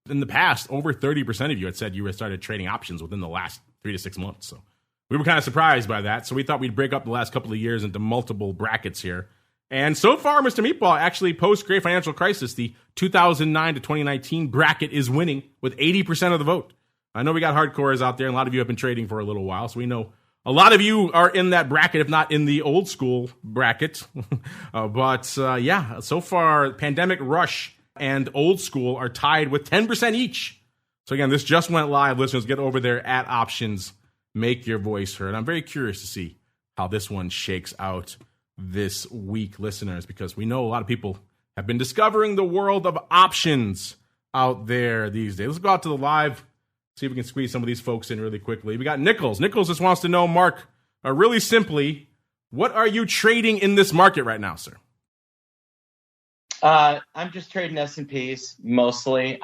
in the past, over 30% of you had said you had started trading options within the last 3 to 6 months. So we were kind of surprised by that. So we thought we'd break up the last couple of years into multiple brackets here. And so far, Mr. Meatball, actually post-Great Financial Crisis, the 2009 to 2019 bracket is winning with 80% of the vote. I know we got hardcores out there, and a lot of you have been trading for a little while, so we know a lot of you are in that bracket, if not in the old school bracket. But so far, Pandemic Rush and Old School are tied with 10% each. So again, this just went live. Listeners, get over there at Options, make your voice heard. I'm very curious to see how this one shakes out this week, listeners, because we know a lot of people have been discovering the world of options out there these days. Let's go out to the live, see if we can squeeze some of these folks in really quickly. We got Nichols. Nichols just wants to know, Mark, really simply, what are you trading in this market right now, sir? I'm just trading S&Ps mostly,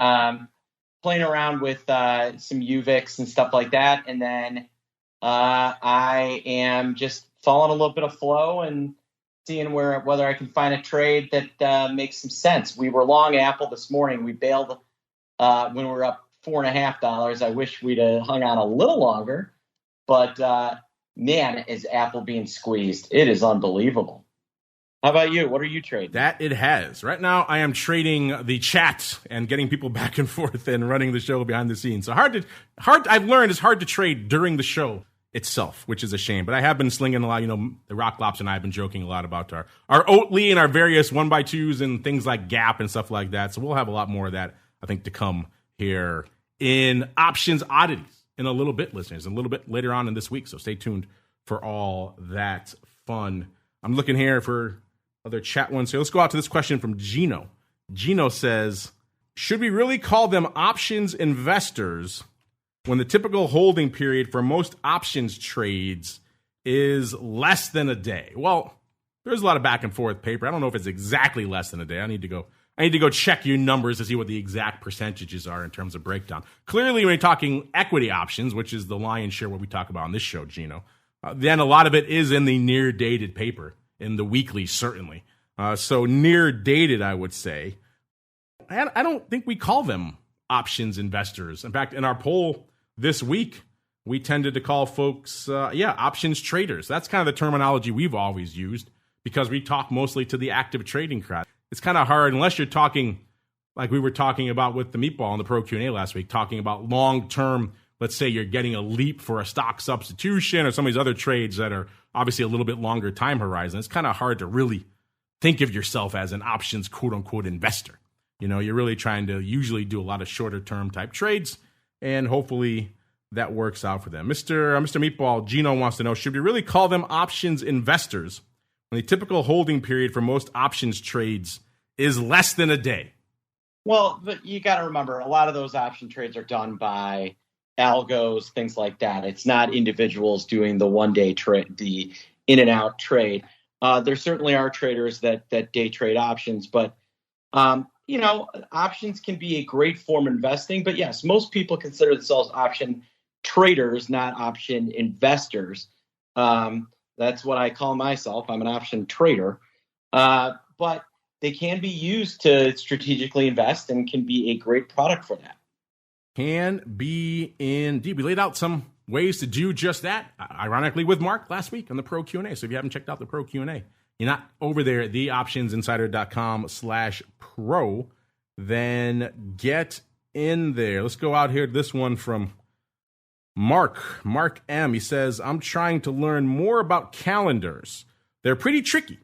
playing around with some UVIX and stuff like that, and then I am just following a little bit of flow and seeing whether I can find a trade that makes some sense. We were long Apple this morning. We bailed when we were up $4.50. I wish we'd have hung on a little longer, but man, is Apple being squeezed. It is unbelievable. How about you? What are you trading? That it has. Right now, I am trading the chat and getting people back and forth and running the show behind the scenes. So I've learned it's hard to trade during the show itself, which is a shame. But I have been slinging a lot. The Rock Lops and I have been joking a lot about our Oatly and our various 1x2s and things like Gap and stuff like that. So we'll have a lot more of that, I think, to come here in Options Oddities in a little bit, listeners, a little bit later on in this week. So stay tuned for all that fun. I'm looking here for other chat ones. So let's go out to this question from Gino. Gino says, should we really call them options investors when the typical holding period for most options trades is less than a day? Well, there's a lot of back and forth paper. I don't know if it's exactly less than a day. I need to go check your numbers to see what the exact percentages are in terms of breakdown. Clearly, when you're talking equity options, which is the lion's share what we talk about on this show, Gino, then a lot of it is in the near dated paper, in the weekly, certainly. So near dated, I would say. I don't think we call them options investors. In fact, in our poll this week, we tended to call folks, options traders. That's kind of the terminology we've always used because we talk mostly to the active trading crowd. It's kind of hard unless you're talking like we were talking about with the Meatball in the Pro Q&A last week, talking about long-term, let's say you're getting a leap for a stock substitution or some of these other trades that are obviously a little bit longer time horizon. It's kind of hard to really think of yourself as an options quote-unquote investor. You're really trying to usually do a lot of shorter-term type trades, and hopefully that works out for them. Mr. Meatball, Gino wants to know, should we really call them options investors when the typical holding period for most options trades is less than a day? Well, but you got to remember, a lot of those option trades are done by algos, things like that. It's not individuals doing the one-day trade, the in-and-out trade. There certainly are traders that day trade options, but options can be a great form of investing. But yes, most people consider themselves option traders, not option investors. That's what I call myself. I'm an option trader. But they can be used to strategically invest and can be a great product for that. Can be indeed. We laid out some ways to do just that, ironically, with Mark last week on the Pro Q&A. So if you haven't checked out the Pro Q&A, you're not over there at theoptionsinsider.com/pro, then get in there. Let's go out here. This one from Mark M. He says, I'm trying to learn more about calendars. They're pretty tricky.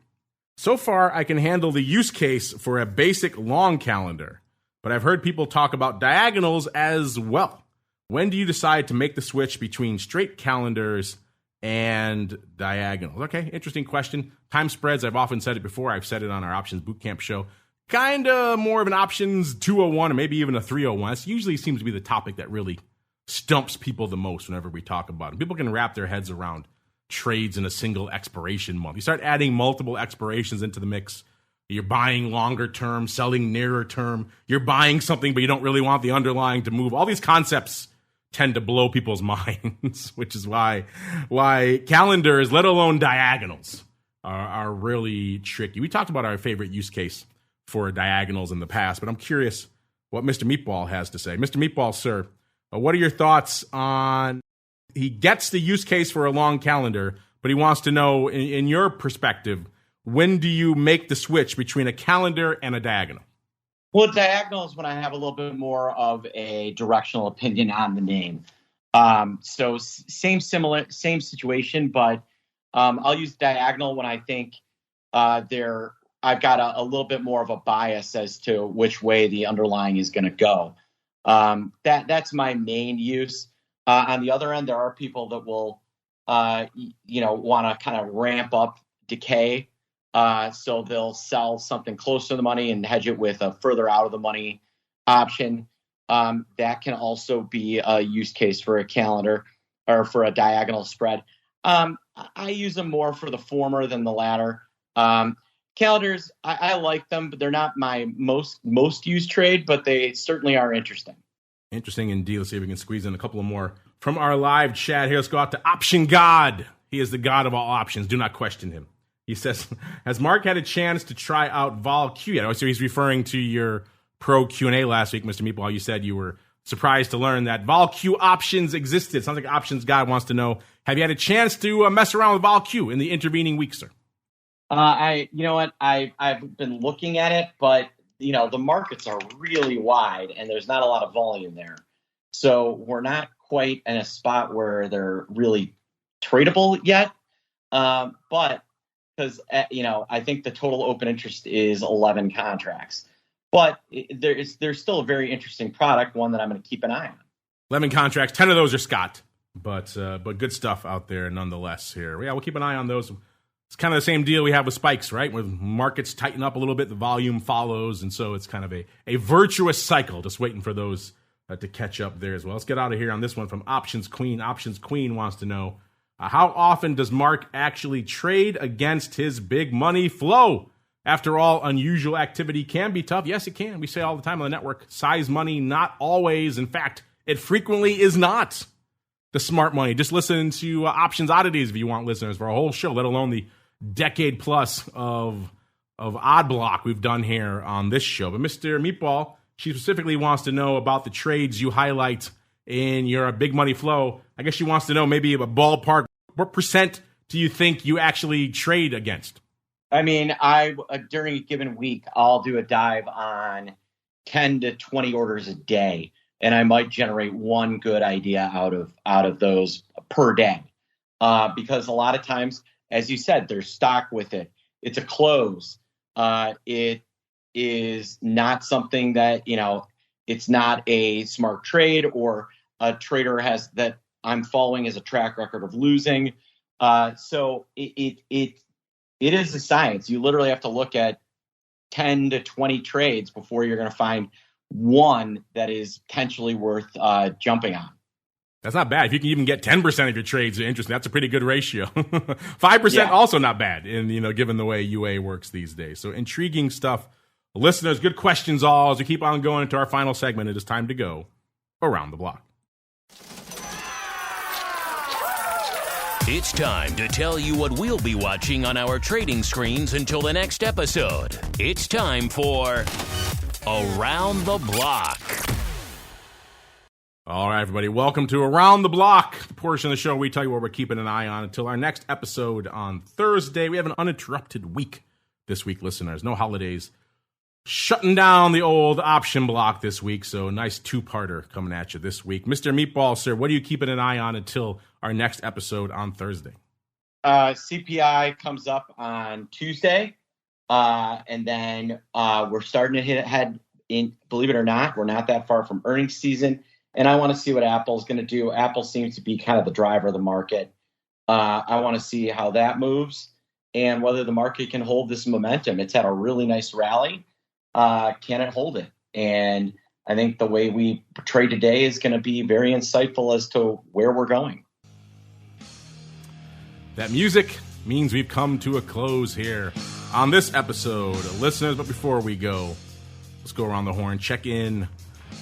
So far, I can handle the use case for a basic long calendar, but I've heard people talk about diagonals as well. When do you decide to make the switch between straight calendars and diagonals. Okay, interesting question. Time spreads, I've often said it before. I've said it on our Options Bootcamp show. Kind of more of an options 201 or maybe even a 301. This usually seems to be the topic that really stumps people the most whenever we talk about it. People can wrap their heads around trades in a single expiration month. You start adding multiple expirations into the mix. You're buying longer term, selling nearer term. You're buying something, but you don't really want the underlying to move. All these concepts tend to blow people's minds, which is why calendars, let alone diagonals, are really tricky. We talked about our favorite use case for diagonals in the past, but I'm curious what Mr. Meatball has to say. Mr. Meatball, sir, what are your thoughts on, he gets the use case for a long calendar, but he wants to know, in your perspective, when do you make the switch between a calendar and a diagonal? Well, diagonal is when I have a little bit more of a directional opinion on the name. So same situation, but I'll use diagonal when I think I've got a little bit more of a bias as to which way the underlying is going to go. That's my main use. On the other end, there are people that will, want to kind of ramp up decay. So they'll sell something close to the money and hedge it with a further out of the money option. That can also be a use case for a calendar or for a diagonal spread. I use them more for the former than the latter. Calendars, I like them, but they're not my most used trade, but they certainly are interesting. Interesting indeed. Let's see if we can squeeze in a couple of more from our live chat here. Let's go out to Option God. He is the god of all options. Do not question him. He says, has Mark had a chance to try out VOLQ yet? So he's referring to your pro Q&A last week, Mr. Meatball. You said you were surprised to learn that VOLQ options existed. Sounds like Options God wants to know, have you had a chance to mess around with VOLQ in the intervening week, sir? You know what? I've been looking at it, but the markets are really wide and there's not a lot of volume there. So we're not quite in a spot where they're really tradable yet. But because, I think the total open interest is 11 contracts. But there's still a very interesting product, one that I'm going to keep an eye on. 11 contracts, 10 of those are Scott, but good stuff out there nonetheless here. Yeah, we'll keep an eye on those. It's kind of the same deal we have with spikes, right? When markets tighten up a little bit, the volume follows, and so it's kind of a virtuous cycle, just waiting for those to catch up there as well. Let's get out of here on this one from Options Queen. Options Queen wants to know, how often does Mark actually trade against his big money flow? After all, unusual activity can be tough. Yes, it can. We say all the time on the network, size money, not always. In fact, it frequently is not the smart money. Just listen to Options Oddities if you want listeners for a whole show, let alone the decade plus of odd block we've done here on this show. But Mr. Meatball, she specifically wants to know about the trades you highlight in your big money flow. I guess she wants to know maybe a ballpark. What percent do you think you actually trade against? I mean, during a given week, I'll do a dive on 10 to 20 orders a day, and I might generate one good idea out of those per day. Because a lot of times, as you said, there's stock with it. It's a close. It is not something that, it's not a smart trade or a trader has that I'm following as a track record of losing. So it is a science. You literally have to look at 10 to 20 trades before you're going to find one that is potentially worth jumping on. That's not bad. If you can even get 10% of your trades are interesting, that's a pretty good ratio. 5% also not bad given the way UA works these days. So intriguing stuff. Listeners, good questions all. As we keep on going into our final segment, it is time to go around the block. It's time to tell you what we'll be watching on our trading screens until the next episode. It's time for Around the Block. All right, everybody, welcome to Around the Block, the portion of the show we tell you what we're keeping an eye on until our next episode on Thursday. We have an uninterrupted week this week, listeners. No holidays. Shutting down the old option block this week, so a nice two-parter coming at you this week. Mr. Meatball, sir, what are you keeping an eye on until our next episode on Thursday? CPI comes up on Tuesday, and then we're starting to hit ahead. Believe it or not, we're not that far from earnings season, and I want to see what Apple's going to do. Apple seems to be kind of the driver of the market. I want to see how that moves and whether the market can hold this momentum. It's had a really nice rally. Can it hold it? And I think the way we trade today is going to be very insightful as to where we're going. That music means we've come to a close here on this episode, listeners. But before we go, let's go around the horn, check in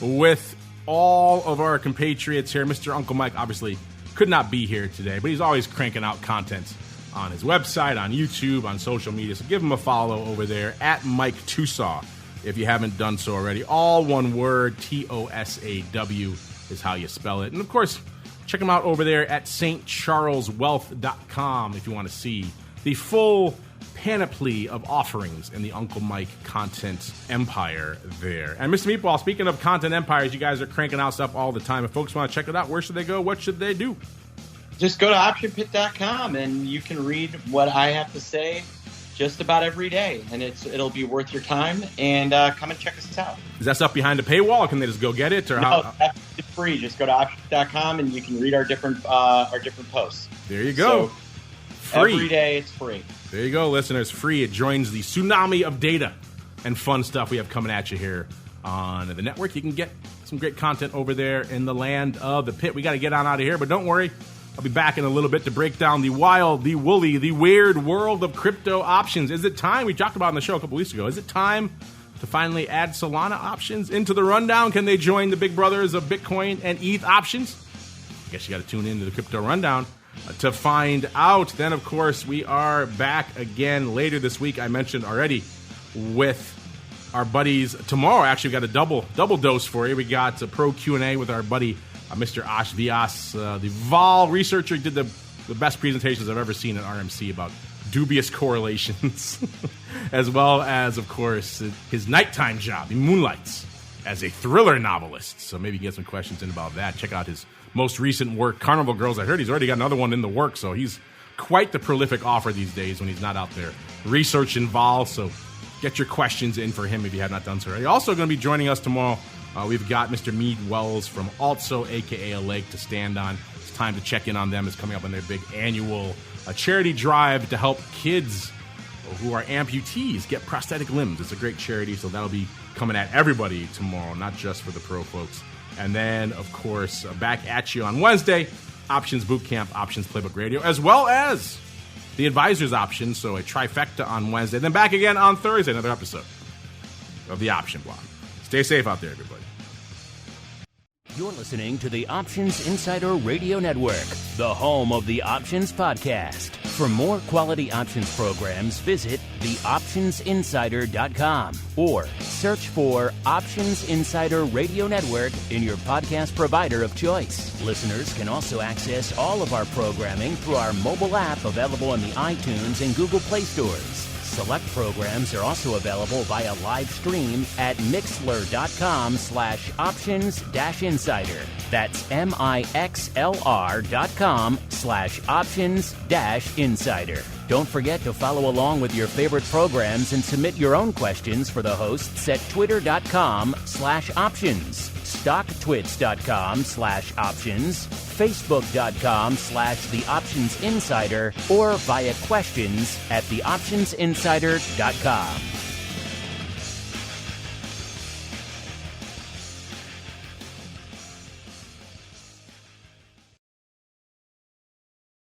with all of our compatriots here. Mr. Uncle Mike obviously could not be here today, but he's always cranking out content on his website, on YouTube, on social media. So give him a follow over there at Mike Tusaw if you haven't done so already. All one word, TOSAW is how you spell it. And of course, check him out over there at stcharleswealth.com if you want to see the full panoply of offerings in the Uncle Mike content empire there. And Mr. Meatball, speaking of content empires, you guys are cranking out stuff all the time. If folks want to check it out, where should they go? What should they do? Just go to optionpit.com and you can read what I have to say just about every day. And it'll be worth your time. And come and check us out. Is that stuff behind a paywall? Can they just go get it? Or no, it's free. Just go to optionpit.com and you can read our different posts. There you go. So, free. Every day it's free. There you go, listeners. Free. It joins the tsunami of data and fun stuff we have coming at you here on the network. You can get some great content over there in the land of the pit. We got to get on out of here, but don't worry. I'll be back in a little bit to break down the wild, the woolly, the weird world of crypto options. Is it time? We talked about it on the show a couple weeks ago. Is it time to finally add Solana options into the rundown? Can they join the big brothers of Bitcoin and ETH options? I guess you got to tune into the Crypto Rundown to find out. Then, of course, we are back again later this week. I mentioned already with our buddies tomorrow. Actually, we got a double dose for you. We got a pro Q&A with our buddy Mr. Ash Vyas, the Vol researcher. Did the best presentations I've ever seen at RMC about dubious correlations, as well as, of course, his nighttime job. He moonlights as a thriller novelist. So maybe you can get some questions in about that. Check out his most recent work, Carnival Girls. I heard he's already got another one in the works, so he's quite the prolific author these days when he's not out there research involved. So get your questions in for him if you have not done so already. Also going to be joining us tomorrow, we've got Mr. Mead Wells from Also, a.k.a. A Leg to Stand On. It's time to check in on them. It's coming up on their big annual charity drive to help kids who are amputees get prosthetic limbs. It's a great charity, so that'll be coming at everybody tomorrow, not just for the pro folks. And then, of course, back at you on Wednesday, Options Bootcamp, Options Playbook Radio, as well as the Advisor's Option, so a trifecta on Wednesday. Then back again on Thursday, another episode of the Option Block. Stay safe out there, everybody. You're listening to the Options Insider Radio Network, the home of the Options Podcast. For more quality options programs, visit theoptionsinsider.com or search for Options Insider Radio Network in your podcast provider of choice. Listeners can also access all of our programming through our mobile app available in the iTunes and Google Play stores. Select programs are also available via live stream at mixlr.com/options-insider. That's mixlr.com/options-insider. Don't forget to follow along with your favorite programs and submit your own questions for the hosts at twitter.com/options, stocktwits.com/options, facebook.com/theoptionsinsider, or via questions at theoptionsinsider.com.